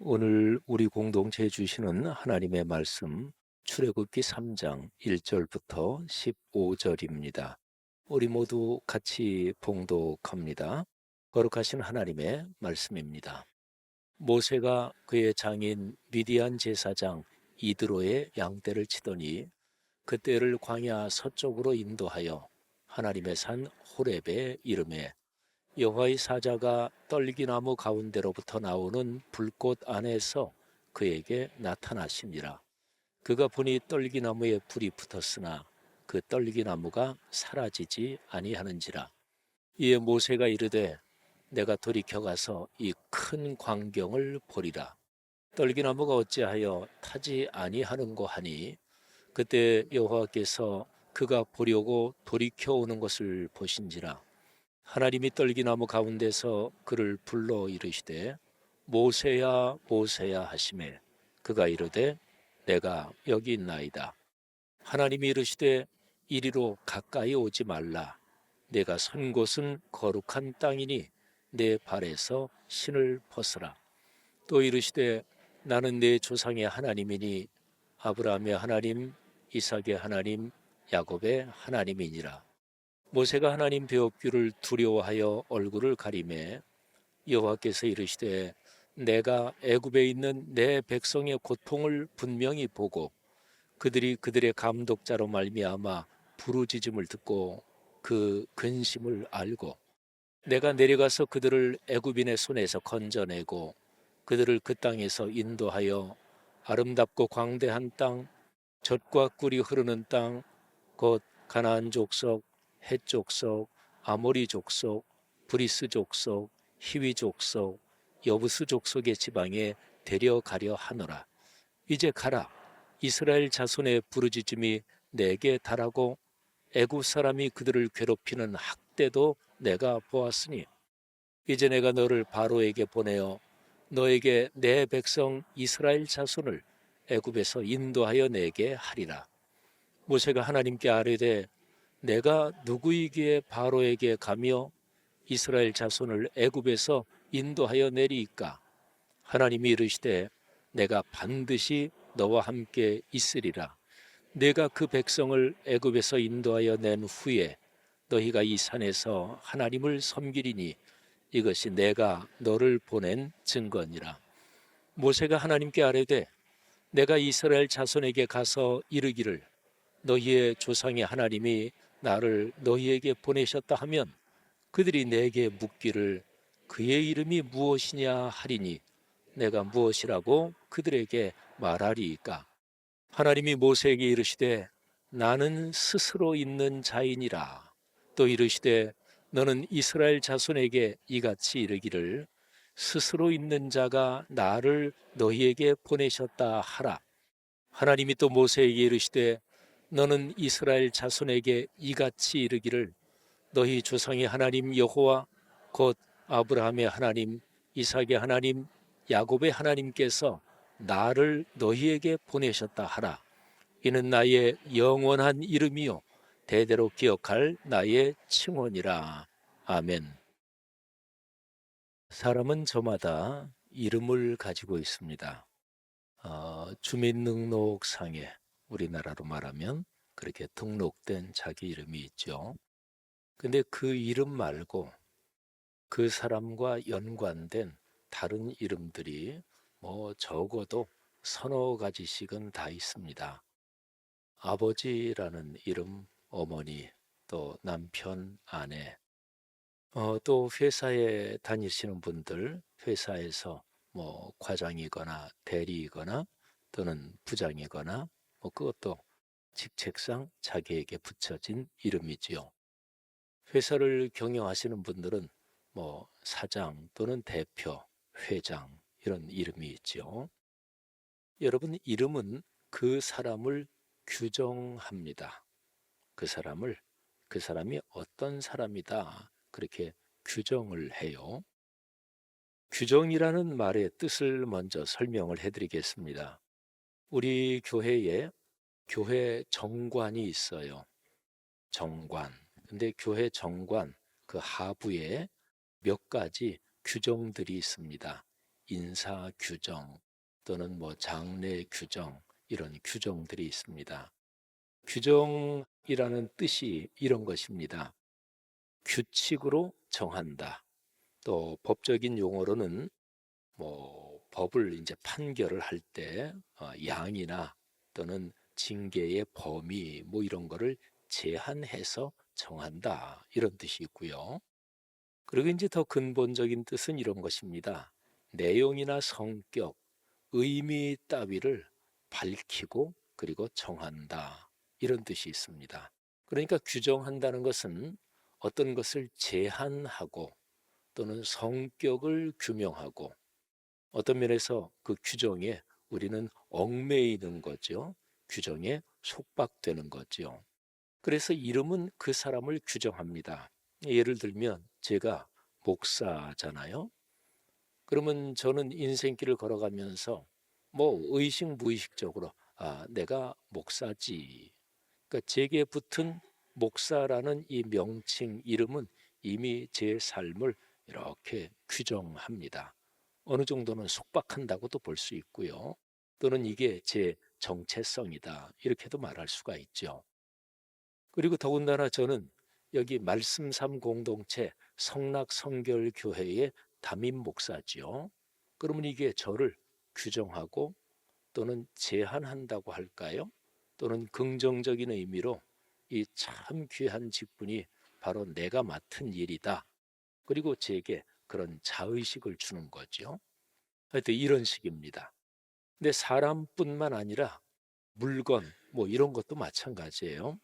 오늘 우리 공동체에 주시는 하나님의 말씀 출애굽기 3장 1절부터 15절입니다. 우리 모두 같이 봉독합니다. 거룩하신 하나님의 말씀입니다. 모세가 그의 장인 미디안 제사장 이드로의 양떼를 치더니 그 떼를 광야 서쪽으로 인도하여 하나님의 산 호렙에 이르매 여호와의 사자가 떨기나무 가운데로부터 나오는 불꽃 안에서 그에게 나타나시니라. 그가 보니 떨기나무에 불이 붙었으나 그 떨기나무가 사라지지 아니하는지라. 이에 모세가 이르되 내가 돌이켜 가서 이 큰 광경을 보리라. 떨기나무가 어찌하여 타지 아니하는고 하니 그때 여호와께서 그가 보려고 돌이켜 오는 것을 보신지라. 하나님이 떨기나무 가운데서 그를 불러 이르시되 모세야 모세야 하시매 그가 이르되 내가 여기 있나이다. 하나님이 이르시되 이리로 가까이 오지 말라. 내가 선 곳은 거룩한 땅이니 내 발에서 신을 벗으라. 또 이르시되 나는 내 조상의 하나님이니 아브라함의 하나님, 이삭의 하나님, 야곱의 하나님이니라. 모세가 하나님 배옵기를 두려워하여 얼굴을 가리매 여호와께서 이르시되 내가 애굽에 있는 내 백성의 고통을 분명히 보고 그들이 그들의 감독자로 말미암아 부르짖음을 듣고 그 근심을 알고 내가 내려가서 그들을 애굽인의 손에서 건져내고 그들을 그 땅에서 인도하여 아름답고 광대한 땅, 젖과 꿀이 흐르는 땅, 곧 가나안 족속, 헷 족속, 아모리 족속, 브리스 족속, 히위 족속, 여부스 족속의 지방에 데려가려 하노라. 이제 가라. 이스라엘 자손의 부르짖음이 내게 달하고 애굽 사람이 그들을 괴롭히는 학대도 내가 보았으니 이제 내가 너를 바로에게 보내어 너에게 내 백성 이스라엘 자손을 애굽에서 인도하여 내게 하리라. 모세가 하나님께 아뢰되 내가 누구이기에 바로에게 가며 이스라엘 자손을 애굽에서 인도하여 내리이까? 하나님이 이르시되 내가 반드시 너와 함께 있으리라. 내가 그 백성을 애굽에서 인도하여 낸 후에 너희가 이 산에서 하나님을 섬기리니 이것이 내가 너를 보낸 증거니라. 모세가 하나님께 아뢰되 내가 이스라엘 자손에게 가서 이르기를 너희의 조상의 하나님이 나를 너희에게 보내셨다 하면 그들이 내게 묻기를 그의 이름이 무엇이냐 하리니 내가 무엇이라고 그들에게 말하리이까? 하나님이 모세에게 이르시되 나는 스스로 있는 자이니라. 또 이르시되 너는 이스라엘 자손에게 이같이 이르기를 스스로 있는 자가 나를 너희에게 보내셨다 하라. 하나님이 또 모세에게 이르시되 너는 이스라엘 자손에게 이같이 이르기를 너희 조상의 하나님 여호와 곧 아브라함의 하나님, 이삭의 하나님, 야곱의 하나님께서 나를 너희에게 보내셨다 하라. 이는 나의 영원한 이름이요 대대로 기억할 나의 칭언이라. 아멘. 사람은 저마다 이름을 가지고 있습니다. 주민등록상에 우리나라로 말하면 그렇게 등록된 자기 이름이 있죠. 근데 그 이름 말고 그 사람과 연관된 다른 이름들이 적어도 서너 가지씩은 다 있습니다. 아버지라는 이름, 어머니, 또 남편, 아내, 또 회사에 다니시는 분들, 회사에서 과장이거나 대리이거나 또는 부장이거나 그것도 직책상 자기에게 붙여진 이름이지요. 회사를 경영하시는 분들은 사장 또는 대표, 회장 이런 이름이 있지요. 여러분, 이름은 그 사람을 규정합니다. 그 사람이 어떤 사람이다 그렇게 규정을 해요. 규정이라는 말의 뜻을 먼저 설명을 해드리겠습니다. 우리 교회에 교회 정관이 있어요. 정관. 근데 교회 정관 그 하부에 몇 가지 규정들이 있습니다. 인사 규정 또는 뭐 장래 규정 이런 규정들이 있습니다. 규정이라는 뜻이 이런 것입니다. 규칙으로 정한다. 또 법적인 용어로는 뭐 법을 이제 판결을 할 때 양이나 또는 징계의 범위 뭐 이런 거를 제한해서 정한다 이런 뜻이 있고요. 그리고 이제 더 근본적인 뜻은 이런 것입니다. 내용이나 성격, 의미 따위를 밝히고 그리고 정한다 이런 뜻이 있습니다. 그러니까 규정한다는 것은 어떤 것을 제한하고 또는 성격을 규명하고 어떤 면에서 그 규정에 우리는 얽매이는 거죠. 규정에 속박되는 거죠. 그래서 이름은 그 사람을 규정합니다. 예를 들면 제가 목사잖아요. 그러면 저는 인생길을 걸어가면서 뭐 의식 무의식적으로 내가 목사지. 그러니까 제게 붙은 목사라는 이 명칭 이름은 이미 제 삶을 이렇게 규정합니다. 어느 정도는 속박한다고도 볼 수 있고요. 또는 이게 제 정체성이다. 이렇게도 말할 수가 있죠. 그리고 더군다나 저는 여기 말씀삼 공동체 성락성결교회의 담임 목사지요. 그러면 이게 저를 규정하고 또는 제한한다고 할까요? 또는 긍정적인 의미로 이 참 귀한 직분이 바로 내가 맡은 일이다. 그리고 제게 그런 자의식을 주는 거죠. 하여튼 이런 식입니다. 근데 사람뿐만 아니라 물건 뭐 이런 것도 마찬가지예요.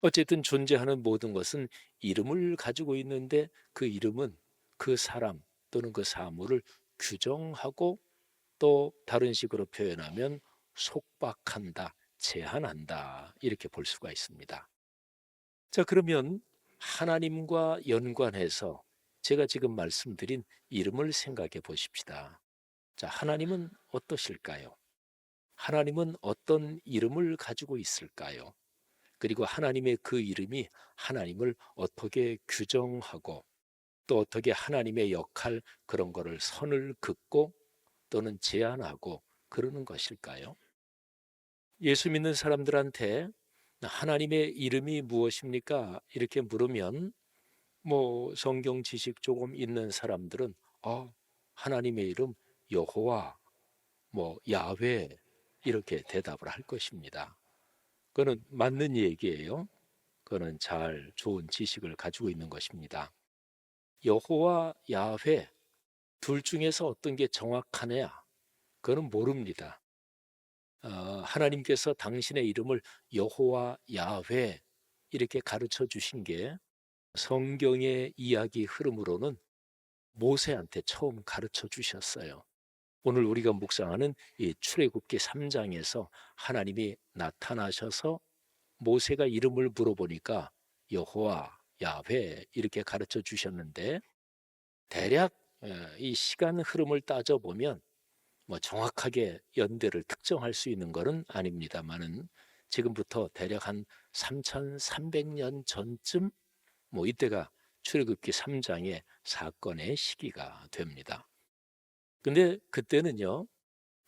어쨌든 존재하는 모든 것은 이름을 가지고 있는데 그 이름은 그 사람 또는 그 사물을 규정하고 또 다른 식으로 표현하면 속박한다, 제한한다 이렇게 볼 수가 있습니다. 자, 그러면 하나님과 연관해서 제가 지금 말씀드린 이름을 생각해 보십시다. 자, 하나님은 어떠실까요? 하나님은 어떤 이름을 가지고 있을까요? 그리고 하나님의 그 이름이 하나님을 어떻게 규정하고 또 어떻게 하나님의 역할 그런 거를 선을 긋고 또는 제한하고 그러는 것일까요? 예수 믿는 사람들한테 하나님의 이름이 무엇입니까? 이렇게 물으면 뭐 성경 지식 조금 있는 사람들은 하나님의 이름 여호와 뭐 야훼 이렇게 대답을 할 것입니다. 그거는 맞는 얘기예요. 그거는 잘 좋은 지식을 가지고 있는 것입니다. 여호와 야훼 둘 중에서 어떤 게 정확하냐? 그거는 모릅니다. 하나님께서 당신의 이름을 여호와 야훼 이렇게 가르쳐 주신 게 성경의 이야기 흐름으로는 모세한테 처음 가르쳐 주셨어요. 오늘 우리가 묵상하는 이 출애굽기 3장에서 하나님이 나타나셔서 모세가 이름을 물어보니까 여호와 야훼 이렇게 가르쳐 주셨는데 대략 이 시간 흐름을 따져 보면 뭐 정확하게 연대를 특정할 수 있는 것은 아닙니다만은 지금부터 대략 한 3,300년 전쯤 뭐 이때가 출애굽기 3장의 사건의 시기가 됩니다. 근데 그때는요,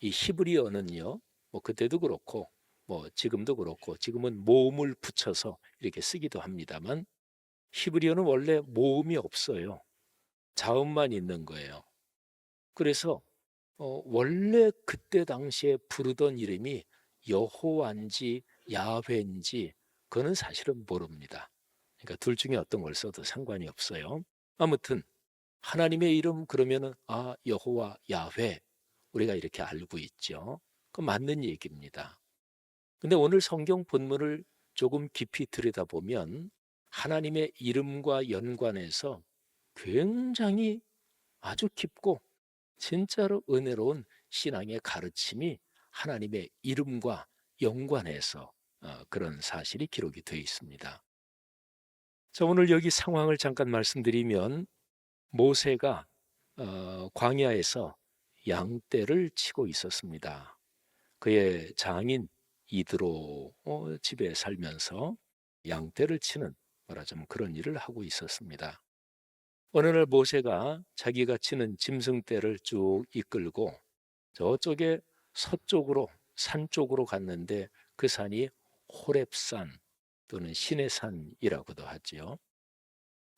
이 히브리어는요, 뭐 그때도 그렇고 뭐 지금도 그렇고 지금은 모음을 붙여서 이렇게 쓰기도 합니다만 히브리어는 원래 모음이 없어요. 자음만 있는 거예요. 그래서 원래 그때 당시에 부르던 이름이 여호와인지 야훼인지 그거는 사실은 모릅니다. 그러니까 둘 중에 어떤 걸 써도 상관이 없어요. 아무튼 하나님의 이름 그러면은 여호와 야훼 우리가 이렇게 알고 있죠. 그 맞는 얘기입니다. 근데 오늘 성경 본문을 조금 깊이 들여다보면 하나님의 이름과 연관해서 굉장히 아주 깊고 진짜로 은혜로운 신앙의 가르침이 하나님의 이름과 연관해서 그런 사실이 기록이 되어 있습니다. 자, 오늘 여기 상황을 잠깐 말씀드리면 모세가 광야에서 양떼를 치고 있었습니다. 그의 장인 이드로 집에 살면서 양떼를 치는 말하자면 그런 일을 하고 있었습니다. 어느 날 모세가 자기가 치는 짐승떼를 쭉 이끌고 저쪽에 서쪽으로 산 쪽으로 갔는데 그 산이 호렙산 또는 신의 산이라고도 하지요.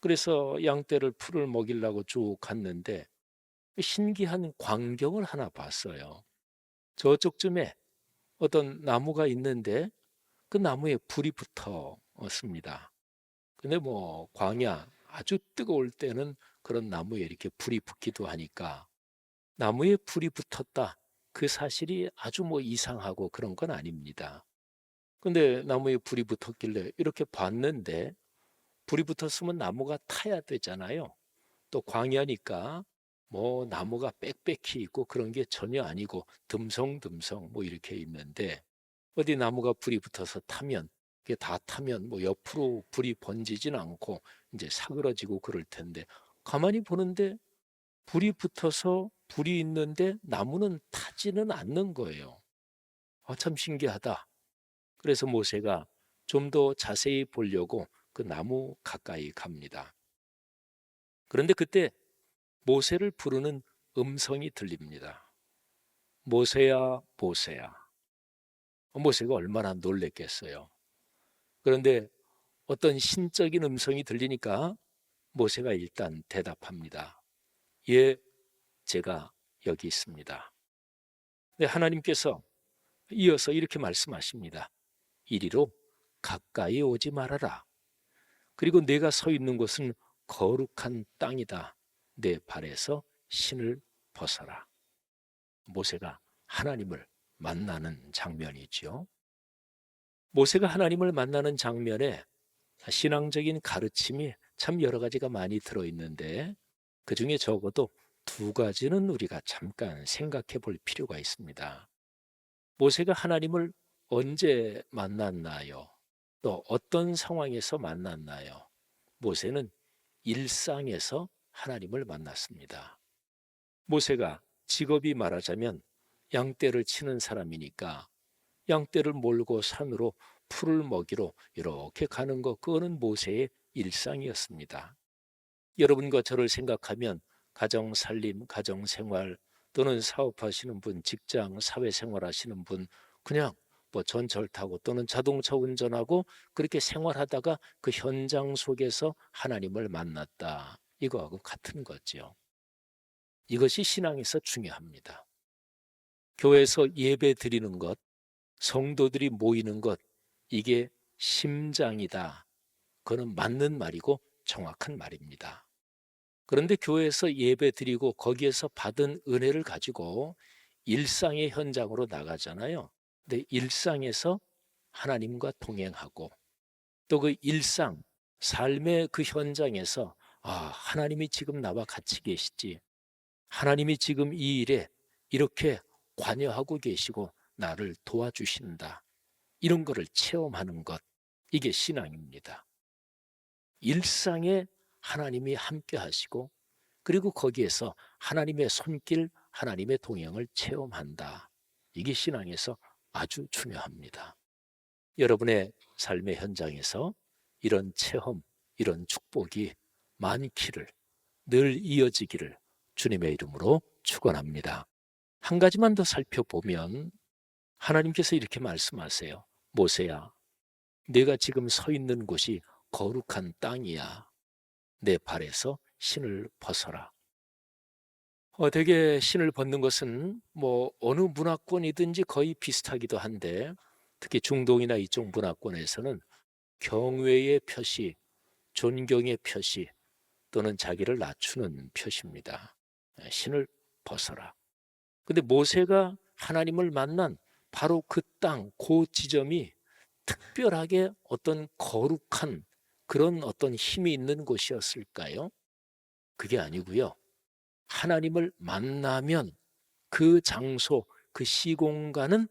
그래서 양떼를 풀을 먹이려고 쭉 갔는데 신기한 광경을 하나 봤어요. 저쪽쯤에 어떤 나무가 있는데 그 나무에 불이 붙었습니다. 근데 뭐 광야 아주 뜨거울 때는 그런 나무에 이렇게 불이 붙기도 하니까 나무에 불이 붙었다. 그 사실이 아주 뭐 이상하고 그런 건 아닙니다. 근데 나무에 불이 붙었길래 이렇게 봤는데 불이 붙었으면 나무가 타야 되잖아요. 또 광야니까 뭐 나무가 빽빽히 있고 그런 게 전혀 아니고 듬성듬성 뭐 이렇게 있는데 어디 나무가 불이 붙어서 타면 그게 다 타면 뭐 옆으로 불이 번지진 않고 이제 사그러지고 그럴 텐데 가만히 보는데 불이 붙어서 불이 있는데 나무는 타지는 않는 거예요. 참 신기하다. 그래서 모세가 좀 더 자세히 보려고 그 나무 가까이 갑니다. 그런데 그때 모세를 부르는 음성이 들립니다. 모세야, 모세야. 모세가 얼마나 놀랬겠어요. 그런데 어떤 신적인 음성이 들리니까 모세가 일단 대답합니다. 예, 제가 여기 있습니다. 네, 하나님께서 이어서 이렇게 말씀하십니다. 이리로 가까이 오지 말아라. 그리고 내가 서 있는 곳은 거룩한 땅이다. 내 발에서 신을 벗어라. 모세가 하나님을 만나는 장면이지요. 모세가 하나님을 만나는 장면에 신앙적인 가르침이 참 여러 가지가 많이 들어있는데 그중에 적어도 두 가지는 우리가 잠깐 생각해 볼 필요가 있습니다. 모세가 하나님을 언제 만났나요? 또 어떤 상황에서 만났나요? 모세는 일상에서 하나님을 만났습니다. 모세가 직업이 말하자면 양떼를 치는 사람이니까 양떼를 몰고 산으로 풀을 먹이러 이렇게 가는 것, 그거는 모세의 일상이었습니다. 여러분과 저를 생각하면 가정 살림, 가정 생활 또는 사업하시는 분, 직장, 사회생활 하시는 분, 그냥 뭐 전철 타고 또는 자동차 운전하고 그렇게 생활하다가 그 현장 속에서 하나님을 만났다. 이거하고 같은 거죠. 이것이 신앙에서 중요합니다. 교회에서 예배 드리는 것, 성도들이 모이는 것, 이게 심장이다. 그거는 맞는 말이고 정확한 말입니다. 그런데 교회에서 예배 드리고 거기에서 받은 은혜를 가지고 일상의 현장으로 나가잖아요. 근데 일상에서 하나님과 동행하고 또 그 일상, 삶의 그 현장에서 하나님이 지금 나와 같이 계시지. 하나님이 지금 이 일에 이렇게 관여하고 계시고 나를 도와주신다. 이런 거를 체험하는 것, 이게 신앙입니다. 일상에 하나님이 함께 하시고 그리고 거기에서 하나님의 손길, 하나님의 동행을 체험한다. 이게 신앙에서 아주 중요합니다. 여러분의 삶의 현장에서 이런 체험, 이런 축복이 많기를, 늘 이어지기를 주님의 이름으로 축원합니다. 한 가지만 더 살펴보면 하나님께서 이렇게 말씀하세요. 모세야, 내가 지금 서 있는 곳이 거룩한 땅이야. 내 발에서 신을 벗어라. 되게 신을 벗는 것은 뭐 어느 문화권이든지 거의 비슷하기도 한데 특히 중동이나 이쪽 문화권에서는 경외의 표시, 존경의 표시 또는 자기를 낮추는 표시입니다. 신을 벗어라. 근데 모세가 하나님을 만난 바로 그 땅, 그 지점이 특별하게 어떤 거룩한 그런 어떤 힘이 있는 곳이었을까요? 그게 아니고요. 하나님을 만나면 그 장소, 그 시공간은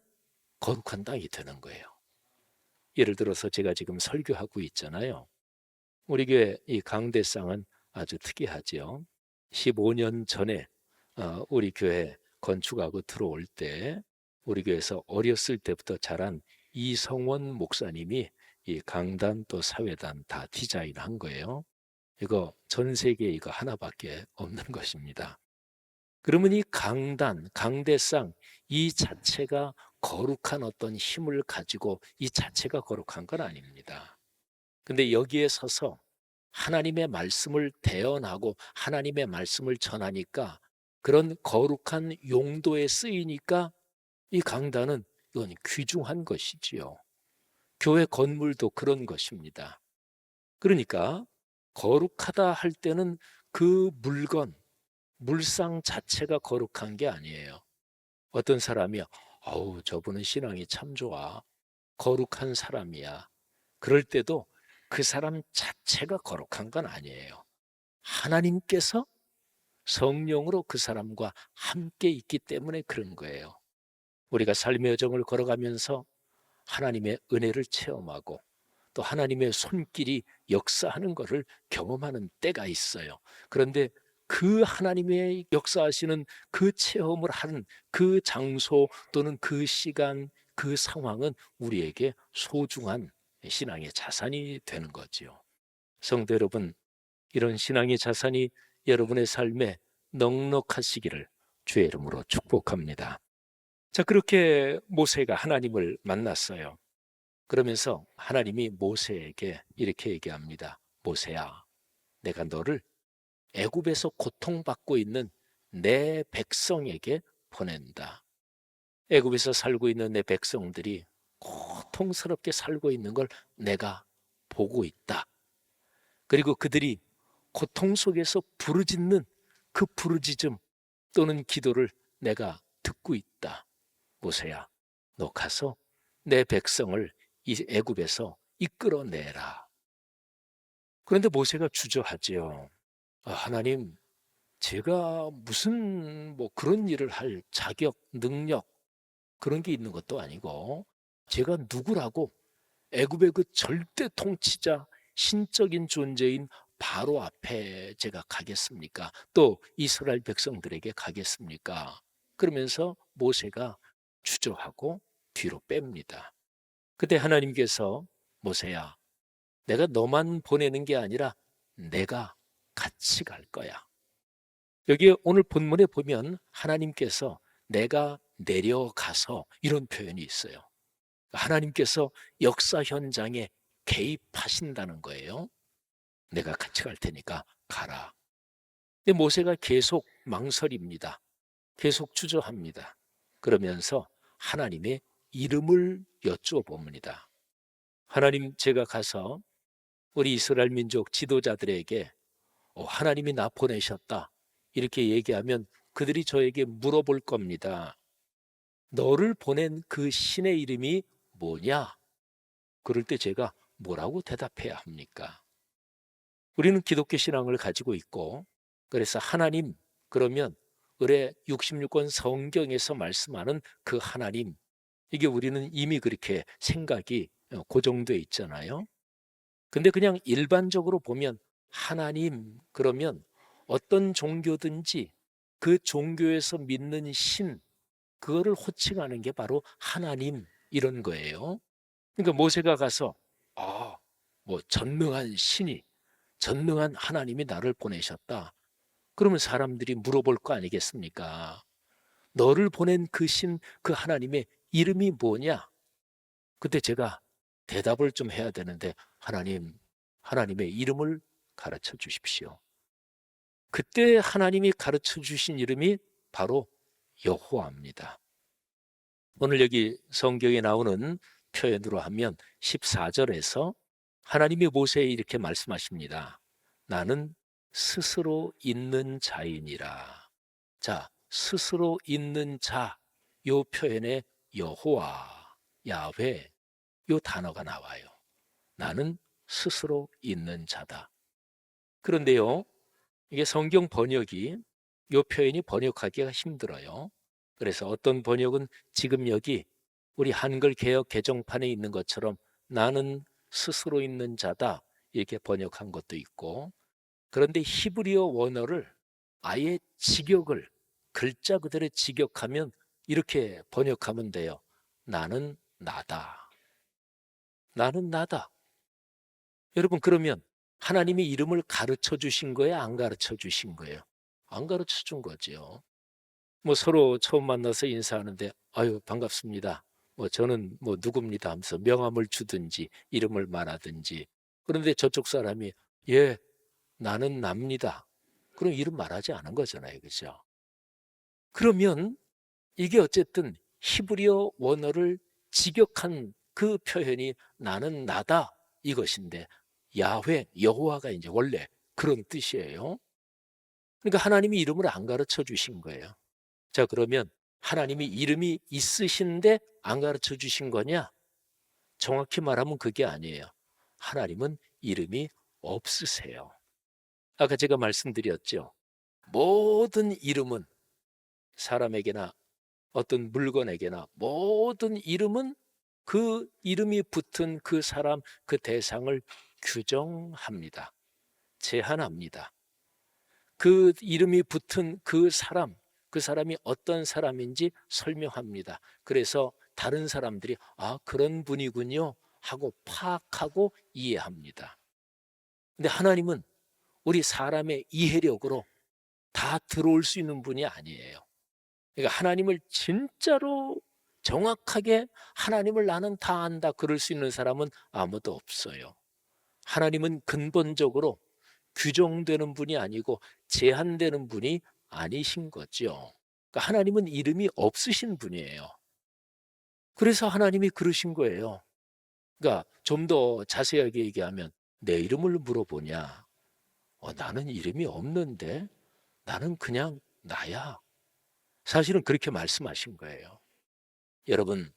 거룩한 땅이 되는 거예요. 예를 들어서 제가 지금 설교하고 있잖아요. 우리 교회 이 강대상은 아주 특이하죠. 15년 전에 우리 교회 건축하고 들어올 때 우리 교회에서 어렸을 때부터 자란 이성원 목사님이 이 강단 또 사회단 다 디자인한 거예요. 이거 전 세계에 이거 하나밖에 없는 것입니다. 그러면 이 강단, 강대상 이 자체가 거룩한 어떤 힘을 가지고 이 자체가 거룩한 건 아닙니다. 근데 여기에 서서 하나님의 말씀을 대언하고 하나님의 말씀을 전하니까 그런 거룩한 용도에 쓰이니까 이 강단은 이건 귀중한 것이지요. 교회 건물도 그런 것입니다. 그러니까 거룩하다 할 때는 그 물건, 물상 자체가 거룩한 게 아니에요. 어떤 사람이 어우 저분은 신앙이 참 좋아. 거룩한 사람이야. 그럴 때도 그 사람 자체가 거룩한 건 아니에요. 하나님께서 성령으로 그 사람과 함께 있기 때문에 그런 거예요. 우리가 삶의 여정을 걸어가면서 하나님의 은혜를 체험하고 또 하나님의 손길이 역사하는 것을 경험하는 때가 있어요. 그런데 그 하나님의 역사하시는 그 체험을 하는 그 장소 또는 그 시간, 그 상황은 우리에게 소중한 신앙의 자산이 되는 거지요. 성도 여러분, 이런 신앙의 자산이 여러분의 삶에 넉넉하시기를 주의 이름으로 축복합니다. 자, 그렇게 모세가 하나님을 만났어요. 그러면서 하나님이 모세에게 이렇게 얘기합니다. 모세야, 내가 너를 애굽에서 고통받고 있는 내 백성에게 보낸다. 애굽에서 살고 있는 내 백성들이 고통스럽게 살고 있는 걸 내가 보고 있다. 그리고 그들이 고통 속에서 부르짖는 그 부르짖음 또는 기도를 내가 듣고 있다. 모세야, 너 가서 내 백성을 이 애굽에서 이끌어내라. 그런데 모세가 주저하지요. 하나님, 제가 무슨 뭐 그런 일을 할 자격, 능력 그런 게 있는 것도 아니고 제가 누구라고 애굽의 그 절대 통치자, 신적인 존재인 바로 앞에 제가 가겠습니까? 또 이스라엘 백성들에게 가겠습니까? 그러면서 모세가 주저하고 뒤로 뺍니다. 그때 하나님께서 모세야, 내가 너만 보내는 게 아니라 내가 같이 갈 거야. 여기 오늘 본문에 보면 하나님께서 내가 내려가서 이런 표현이 있어요. 하나님께서 역사 현장에 개입하신다는 거예요. 내가 같이 갈 테니까 가라. 근데 모세가 계속 망설입니다. 계속 주저합니다. 그러면서 하나님의 이름을 여쭈어봅니다. 하나님, 제가 가서 우리 이스라엘 민족 지도자들에게 하나님이 나 보내셨다 이렇게 얘기하면 그들이 저에게 물어볼 겁니다. 너를 보낸 그 신의 이름이 뭐냐? 그럴 때 제가 뭐라고 대답해야 합니까? 우리는 기독교 신앙을 가지고 있고 그래서 하나님 그러면 의례 66권 성경에서 말씀하는 그 하나님 이게 우리는 이미 그렇게 생각이 고정돼 있잖아요. 근데 그냥 일반적으로 보면 하나님 그러면 어떤 종교든지 그 종교에서 믿는 신 그거를 호칭하는 게 바로 하나님 이런 거예요. 그러니까 모세가 가서 뭐 전능한 신이 전능한 하나님이 나를 보내셨다. 그러면 사람들이 물어볼 거 아니겠습니까? 너를 보낸 그 신, 그 하나님의 이름이 뭐냐? 그때 제가 대답을 좀 해야 되는데 하나님, 하나님의 이름을 가르쳐 주십시오. 그때 하나님이 가르쳐 주신 이름이 바로 여호와입니다. 오늘 여기 성경에 나오는 표현으로 하면 14절에서 하나님이 모세에 이렇게 말씀하십니다. 나는 스스로 있는 자이니라. 자, 스스로 있는 자, 요 표현에 여호와, 야훼, 요 단어가 나와요. 나는 스스로 있는 자다. 그런데요, 이게 성경 번역이 요 표현이 번역하기가 힘들어요. 그래서 어떤 번역은 지금 여기 우리 한글 개역 개정판에 있는 것처럼 나는 스스로 있는 자다 이렇게 번역한 것도 있고 그런데 히브리어 원어를 아예 직역을 글자 그대로 직역하면 이렇게 번역하면 돼요. 나는 나다. 나는 나다. 여러분 그러면 하나님이 이름을 가르쳐 주신 거예요? 안 가르쳐 주신 거예요? 안 가르쳐 준 거죠. 뭐 서로 처음 만나서 인사하는데 아유 반갑습니다. 뭐 저는 뭐 누굽니다 하면서 명함을 주든지 이름을 말하든지. 그런데 저쪽 사람이 예 나는 납니다. 그럼 이름 말하지 않은 거잖아요. 그죠? 그러면 이게 어쨌든 히브리어 원어를 직역한 그 표현이 나는 나다 이것인데 야훼 여호와가 이제 원래 그런 뜻이에요. 그러니까 하나님이 이름을 안 가르쳐 주신 거예요. 자, 그러면 하나님이 이름이 있으신데 안 가르쳐 주신 거냐? 정확히 말하면 그게 아니에요. 하나님은 이름이 없으세요. 아까 제가 말씀드렸죠. 모든 이름은 사람에게나 어떤 물건에게나 모든 이름은 그 이름이 붙은 그 사람, 그 대상을 규정합니다. 제한합니다. 그 이름이 붙은 그 사람, 그 사람이 어떤 사람인지 설명합니다. 그래서 다른 사람들이 아, 그런 분이군요 하고 파악하고 이해합니다. 근데 하나님은 우리 사람의 이해력으로 다 들어올 수 있는 분이 아니에요. 그러니까 하나님을 진짜로 정확하게 하나님을 나는 다 안다 그럴 수 있는 사람은 아무도 없어요. 하나님은 근본적으로 규정되는 분이 아니고 제한되는 분이 아니신 거죠. 그러니까 하나님은 이름이 없으신 분이에요. 그래서 하나님이 그러신 거예요. 그러니까 좀 더 자세하게 얘기하면 내 이름을 물어보냐? 나는 이름이 없는데 나는 그냥 나야. 사실은 그렇게 말씀하신 거예요. 여러분,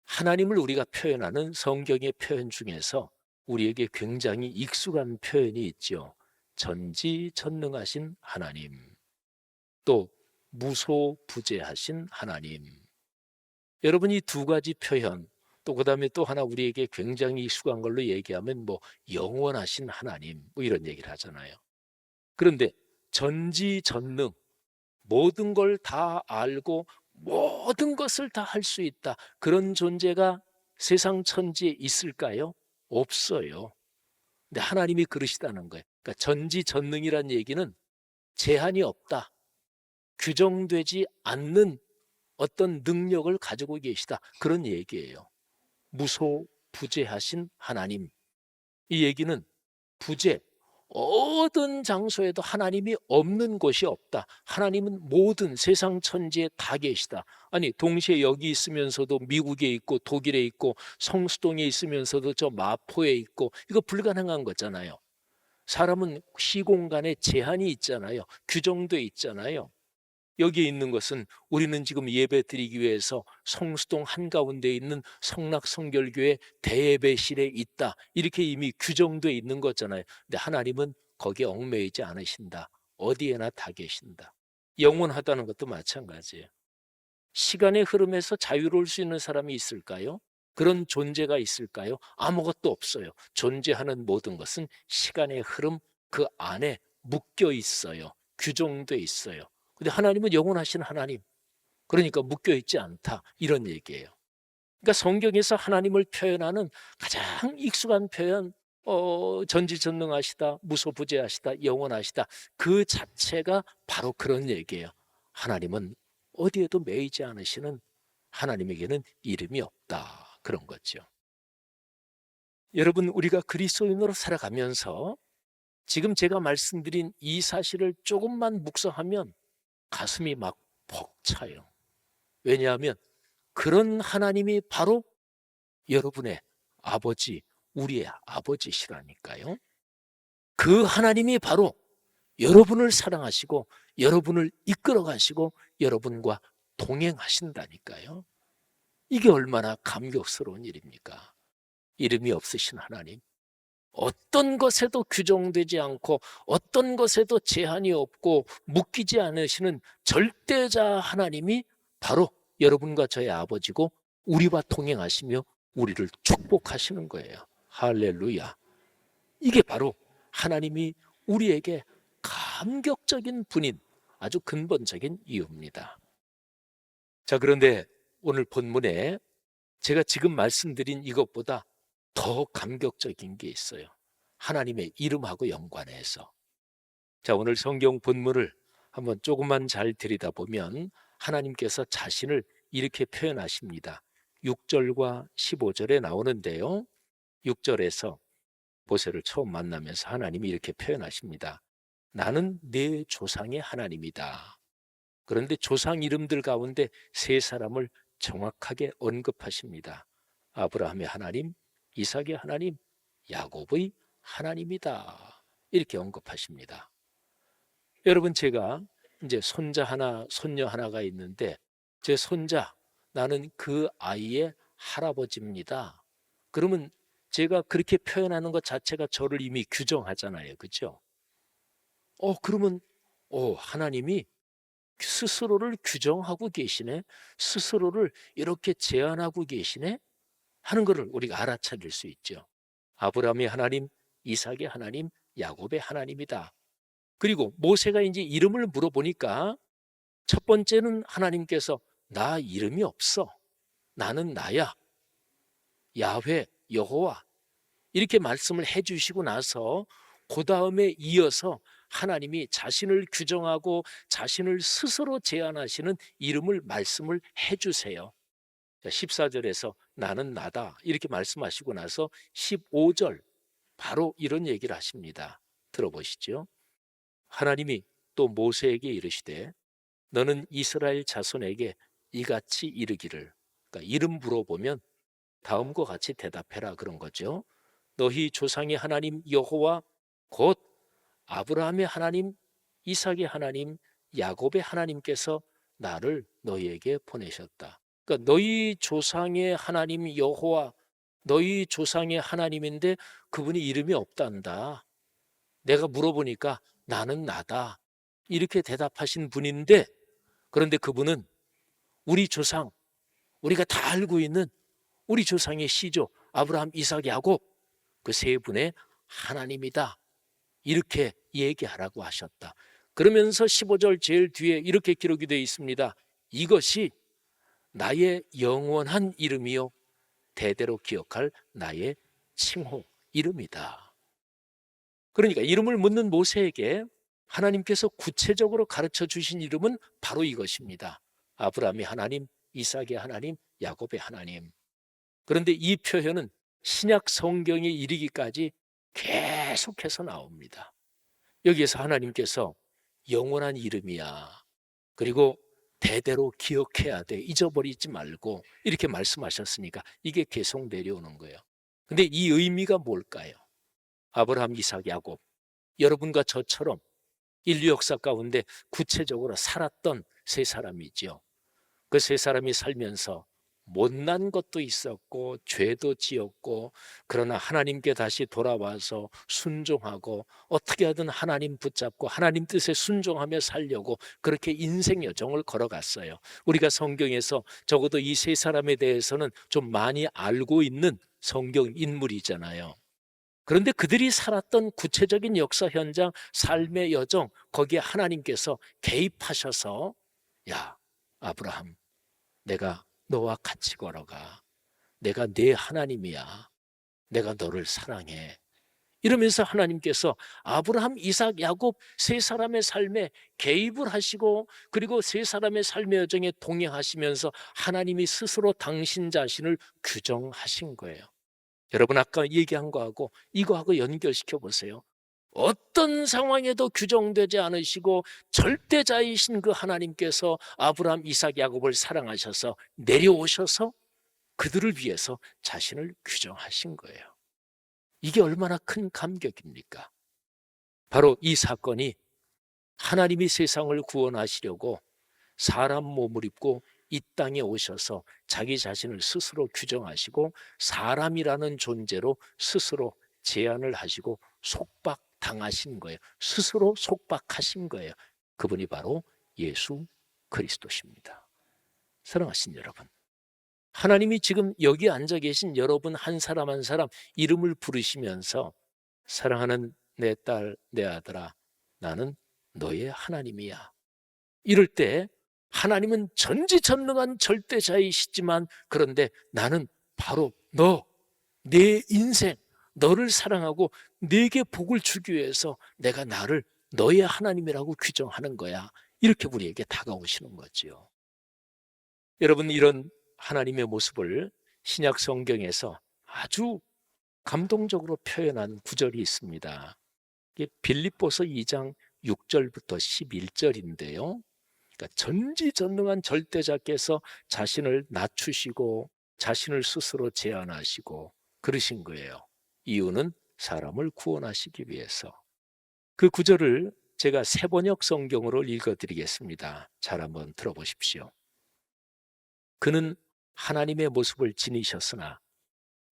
하나님을 우리가 표현하는 성경의 표현 중에서 우리에게 굉장히 익숙한 표현이 있죠. 전지전능하신 하나님, 또 무소부재하신 하나님. 여러분 이 두 가지 표현, 또 그다음에 또 하나 우리에게 굉장히 익숙한 걸로 얘기하면 뭐 영원하신 하나님 뭐 이런 얘기를 하잖아요. 그런데 전지전능, 모든 걸 다 알고 모든 것을 다 할 수 있다. 그런 존재가 세상 천지에 있을까요? 없어요. 근데 하나님이 그러시다는 거예요. 그러니까 전지전능이란 얘기는 제한이 없다. 규정되지 않는 어떤 능력을 가지고 계시다. 그런 얘기예요. 무소부재하신 하나님. 이 얘기는 부재, 어떤 장소에도 하나님이 없는 곳이 없다. 하나님은 모든 세상 천지에 다 계시다. 아니 동시에 여기 있으면서도 미국에 있고 독일에 있고 성수동에 있으면서도 저 마포에 있고 이거 불가능한 거잖아요. 사람은 시공간에 제한이 있잖아요. 규정돼 있잖아요. 여기에 있는 것은 우리는 지금 예배 드리기 위해서 성수동 한가운데 있는 성락성결교회 대예배실에 있다. 이렇게 이미 규정되어 있는 거잖아요. 근데 하나님은 거기에 얽매이지 않으신다. 어디에나 다 계신다. 영원하다는 것도 마찬가지예요. 시간의 흐름에서 자유로울 수 있는 사람이 있을까요? 그런 존재가 있을까요? 아무것도 없어요. 존재하는 모든 것은 시간의 흐름 그 안에 묶여 있어요. 규정돼 있어요. 근데 하나님은 영원하신 하나님. 그러니까 묶여 있지 않다. 이런 얘기예요. 그러니까 성경에서 하나님을 표현하는 가장 익숙한 표현 전지전능하시다, 무소부재하시다, 영원하시다. 그 자체가 바로 그런 얘기예요. 하나님은 어디에도 매이지 않으시는 하나님에게는 이름이 없다. 그런 거죠. 여러분 우리가 그리스도인으로 살아가면서 지금 제가 말씀드린 이 사실을 조금만 묵상하면 가슴이 막 벅차요. 왜냐하면 그런 하나님이 바로 여러분의 아버지, 우리의 아버지시라니까요. 그 하나님이 바로 여러분을 사랑하시고 여러분을 이끌어 가시고 여러분과 동행하신다니까요. 이게 얼마나 감격스러운 일입니까? 이름이 없으신 하나님. 어떤 것에도 규정되지 않고 어떤 것에도 제한이 없고 묶이지 않으시는 절대자 하나님이 바로 여러분과 저의 아버지고 우리와 동행하시며 우리를 축복하시는 거예요. 할렐루야. 이게 바로 하나님이 우리에게 감격적인 분인 아주 근본적인 이유입니다. 자, 그런데 오늘 본문에 제가 지금 말씀드린 이것보다 더 감격적인 게 있어요. 하나님의 이름하고 연관해서. 자, 오늘 성경 본문을 한번 조금만 잘 들여다보면 하나님께서 자신을 이렇게 표현하십니다. 6절과 15절에 나오는데요. 6절에서 모세를 처음 만나면서 하나님이 이렇게 표현하십니다. 나는 내 조상의 하나님이다. 그런데 조상 이름들 가운데 세 사람을 정확하게 언급하십니다. 아브라함의 하나님, 이삭의 하나님, 야곱의 하나님이다. 이렇게 언급하십니다. 여러분, 제가 이제 손자 하나, 손녀 하나가 있는데 제 손자, 나는 그 아이의 할아버지입니다. 그러면 제가 그렇게 표현하는 것 자체가 저를 이미 규정하잖아요. 그렇죠? 그러면 하나님이 스스로를 규정하고 계시네. 스스로를 이렇게 제한하고 계시네. 하는 것을 우리가 알아차릴 수 있죠. 아브라함의 하나님, 이삭의 하나님, 야곱의 하나님이다. 그리고 모세가 이제 이름을 물어보니까 첫 번째는 하나님께서 나 이름이 없어. 나는 나야. 야훼, 여호와. 이렇게 말씀을 해주시고 나서 그 다음에 이어서 하나님이 자신을 규정하고 자신을 스스로 제안하시는 이름을 말씀을 해주세요. 14절에서 나는 나다 이렇게 말씀하시고 나서 15절 바로 이런 얘기를 하십니다. 들어보시죠. 하나님이 또 모세에게 이르시되 너는 이스라엘 자손에게 이같이 이르기를, 그러니까 이름 물어보면 다음과 같이 대답해라 그런 거죠. 너희 조상의 하나님 여호와 곧 아브라함의 하나님, 이삭의 하나님, 야곱의 하나님께서 나를 너희에게 보내셨다. 그러니까 너희 조상의 하나님 여호와, 너희 조상의 하나님인데 그분이 이름이 없단다. 내가 물어보니까 나는 나다. 이렇게 대답하신 분인데, 그런데 그분은 우리 조상, 우리가 다 알고 있는 우리 조상의 시조 아브라함, 이삭, 야곱 그 세 분의 하나님이다. 이렇게 얘기하라고 하셨다. 그러면서 15절 제일 뒤에 이렇게 기록이 되어 있습니다. 이것이 나의 영원한 이름이요 대대로 기억할 나의 칭호 이름이다. 그러니까 이름을 묻는 모세에게 하나님께서 구체적으로 가르쳐 주신 이름은 바로 이것입니다. 아브라함의 하나님, 이삭의 하나님, 야곱의 하나님. 그런데 이 표현은 신약 성경에 이르기까지 계속해서 나옵니다. 여기에서 하나님께서 영원한 이름이야. 그리고 대대로 기억해야 돼. 잊어버리지 말고 이렇게 말씀하셨으니까 이게 계속 내려오는 거예요. 근데 이 의미가 뭘까요? 아브라함, 이삭, 야곱. 여러분과 저처럼 인류 역사 가운데 구체적으로 살았던 세 사람이죠. 그 세 사람이 살면서 못난 것도 있었고 죄도 지었고 그러나 하나님께 다시 돌아와서 순종하고 어떻게 하든 하나님 붙잡고 하나님 뜻에 순종하며 살려고 그렇게 인생 여정을 걸어갔어요. 우리가 성경에서 적어도 이 세 사람에 대해서는 좀 많이 알고 있는 성경 인물이잖아요. 그런데 그들이 살았던 구체적인 역사 현장, 삶의 여정, 거기에 하나님께서 개입하셔서 야, 아브라함, 내가 너와 같이 걸어가. 내가 네 하나님이야. 내가 너를 사랑해. 이러면서 하나님께서 아브라함, 이삭, 야곱 세 사람의 삶에 개입을 하시고 그리고 세 사람의 삶의 여정에 동행하시면서 하나님이 스스로 당신 자신을 규정하신 거예요. 여러분 아까 얘기한 거하고 이거하고 연결시켜 보세요. 어떤 상황에도 규정되지 않으시고 절대자이신 그 하나님께서 아브라함, 이삭, 야곱을 사랑하셔서 내려오셔서 그들을 위해서 자신을 규정하신 거예요. 이게 얼마나 큰 감격입니까? 바로 이 사건이 하나님이 세상을 구원하시려고 사람 몸을 입고 이 땅에 오셔서 자기 자신을 스스로 규정하시고 사람이라는 존재로 스스로 제안을 하시고 속박당하신 거예요. 스스로 속박하신 거예요. 그분이 바로 예수 그리스도십니다. 사랑하신 여러분, 하나님이 지금 여기 앉아 계신 여러분 한 사람 한 사람 이름을 부르시면서 사랑하는 내 딸, 내 아들아, 나는 너의 하나님이야. 이럴 때 하나님은 전지전능한 절대자이시지만 그런데 나는 바로 너, 내 인생, 너를 사랑하고 네게 복을 주기 위해서 내가 나를 너의 하나님이라고 규정하는 거야. 이렇게 우리에게 다가오시는 거지요. 여러분, 이런 하나님의 모습을 신약 성경에서 아주 감동적으로 표현한 구절이 있습니다. 이게 빌립보서 2장 6절부터 11절인데요. 그러니까 전지전능한 절대자께서 자신을 낮추시고 자신을 스스로 제한하시고 그러신 거예요. 이유는 사람을 구원하시기 위해서. 그 구절을 제가 새번역 성경으로 읽어드리겠습니다. 잘 한번 들어보십시오. 그는 하나님의 모습을 지니셨으나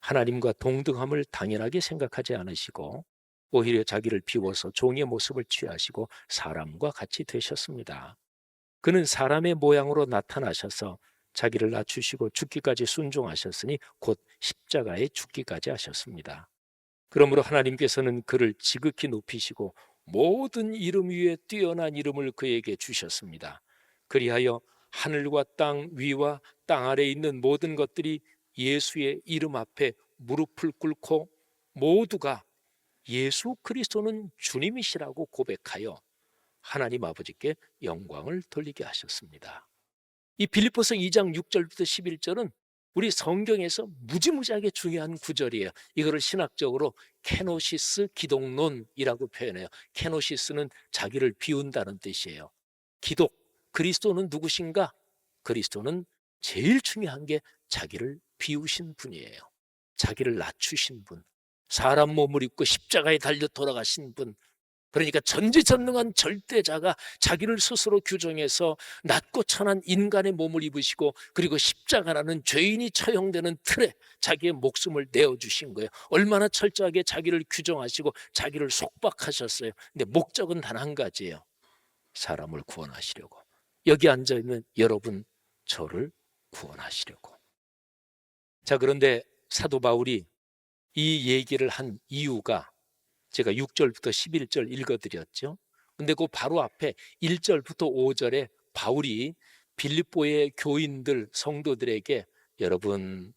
하나님과 동등함을 당연하게 생각하지 않으시고 오히려 자기를 비워서 종의 모습을 취하시고 사람과 같이 되셨습니다. 그는 사람의 모양으로 나타나셔서 자기를 낮추시고 죽기까지 순종하셨으니 곧 십자가에 죽기까지 하셨습니다. 그러므로 하나님께서는 그를 지극히 높이시고 모든 이름 위에 뛰어난 이름을 그에게 주셨습니다. 그리하여 하늘과 땅 위와 땅 아래에 있는 모든 것들이 예수의 이름 앞에 무릎을 꿇고 모두가 예수 그리스도는 주님이시라고 고백하여 하나님 아버지께 영광을 돌리게 하셨습니다. 이 빌립보서 2장 6절부터 11절은 우리 성경에서 무지무지하게 중요한 구절이에요. 이거를 신학적으로 케노시스 기독론이라고 표현해요. 케노시스는 자기를 비운다는 뜻이에요. 기독, 그리스도는 누구신가? 그리스도는 제일 중요한 게 자기를 비우신 분이에요. 자기를 낮추신 분, 사람 몸을 입고 십자가에 달려 돌아가신 분, 그러니까 전지전능한 절대자가 자기를 스스로 규정해서 낮고 천한 인간의 몸을 입으시고 그리고 십자가라는 죄인이 처형되는 틀에 자기의 목숨을 내어주신 거예요. 얼마나 철저하게 자기를 규정하시고 자기를 속박하셨어요. 근데 목적은 단 한 가지예요. 사람을 구원하시려고. 여기 앉아있는 여러분, 저를 구원하시려고. 자, 그런데 사도 바울이 이 얘기를 한 이유가 제가 6절부터 11절 읽어드렸죠. 근데 그 바로 앞에 1절부터 5절에 바울이 빌립보의 교인들, 성도들에게 여러분은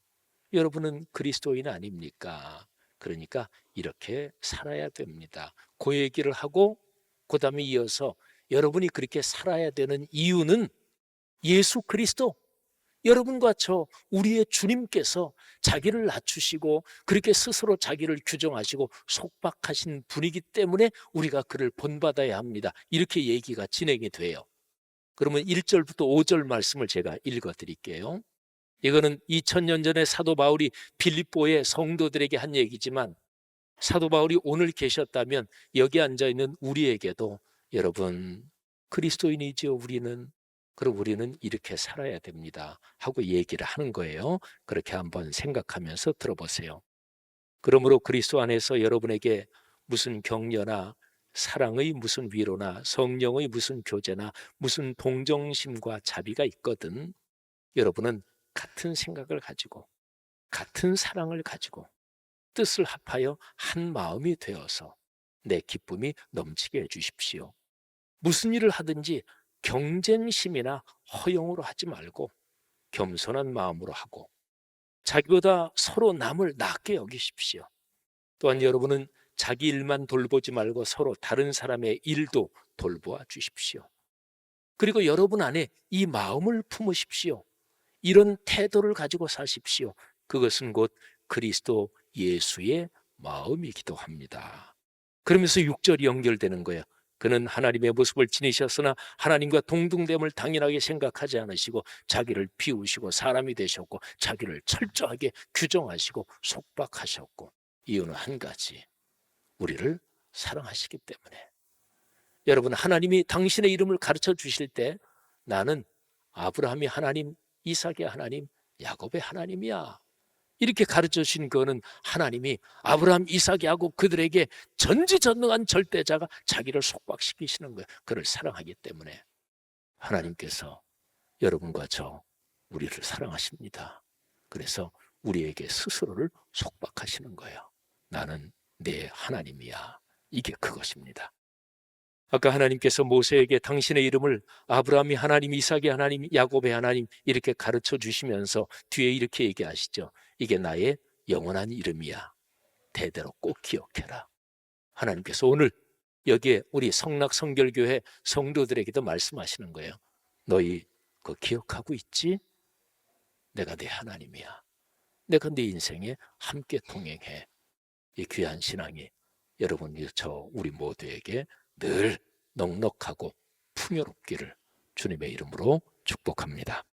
그리스도인 아닙니까? 그러니까 이렇게 살아야 됩니다. 그 얘기를 하고 그 다음에 이어서 여러분이 그렇게 살아야 되는 이유는 예수 그리스도, 여러분과 저 우리의 주님께서 자기를 낮추시고 그렇게 스스로 자기를 규정하시고 속박하신 분이기 때문에 우리가 그를 본받아야 합니다. 이렇게 얘기가 진행이 돼요. 그러면 1절부터 5절 말씀을 제가 읽어드릴게요. 이거는 2000년 전에 사도 바울이 빌립보의 성도들에게 한 얘기지만 사도 바울이 오늘 계셨다면 여기 앉아있는 우리에게도 여러분 그리스도인이지요. 그럼 우리는 이렇게 살아야 됩니다 하고 얘기를 하는 거예요. 그렇게 한번 생각하면서 들어보세요. 그러므로 그리스도 안에서 여러분에게 무슨 격려나 사랑의 무슨 위로나 성령의 무슨 교제나 무슨 동정심과 자비가 있거든 여러분은 같은 생각을 가지고 같은 사랑을 가지고 뜻을 합하여 한 마음이 되어서 내 기쁨이 넘치게 해주십시오. 무슨 일을 하든지 경쟁심이나 허영으로 하지 말고 겸손한 마음으로 하고 자기보다 서로 남을 낮게 여기십시오. 또한 여러분은 자기 일만 돌보지 말고 서로 다른 사람의 일도 돌보아 주십시오. 그리고 여러분 안에 이 마음을 품으십시오. 이런 태도를 가지고 사십시오. 그것은 곧 그리스도 예수의 마음이기도 합니다. 그러면서 6절이 연결되는 거예요. 그는 하나님의 모습을 지니셨으나 하나님과 동등됨을 당연하게 생각하지 않으시고 자기를 비우시고 사람이 되셨고 자기를 철저하게 규정하시고 속박하셨고 이유는 한 가지, 우리를 사랑하시기 때문에. 여러분, 하나님이 당신의 이름을 가르쳐 주실 때 나는 아브라함이 하나님, 이삭의 하나님, 야곱의 하나님이야 이렇게 가르쳐 주신 거는 하나님이 아브라함, 이삭, 야곱 그들에게 전지전능한 절대자가 자기를 속박시키시는 거예요. 그를 사랑하기 때문에. 하나님께서 여러분과 저 우리를 사랑하십니다. 그래서 우리에게 스스로를 속박하시는 거예요. 나는 내 하나님이야. 이게 그것입니다. 아까 하나님께서 모세에게 당신의 이름을 아브라함이 하나님, 이삭의 하나님, 야곱의 하나님 이렇게 가르쳐 주시면서 뒤에 이렇게 얘기하시죠. 이게 나의 영원한 이름이야. 대대로 꼭 기억해라. 하나님께서 오늘 여기에 우리 성락성결교회 성도들에게도 말씀하시는 거예요. 너희 그거 기억하고 있지? 내가 네 하나님이야. 내가 네 인생에 함께 동행해. 이 귀한 신앙이 여러분, 우리 모두에게 늘 넉넉하고 풍요롭기를 주님의 이름으로 축복합니다.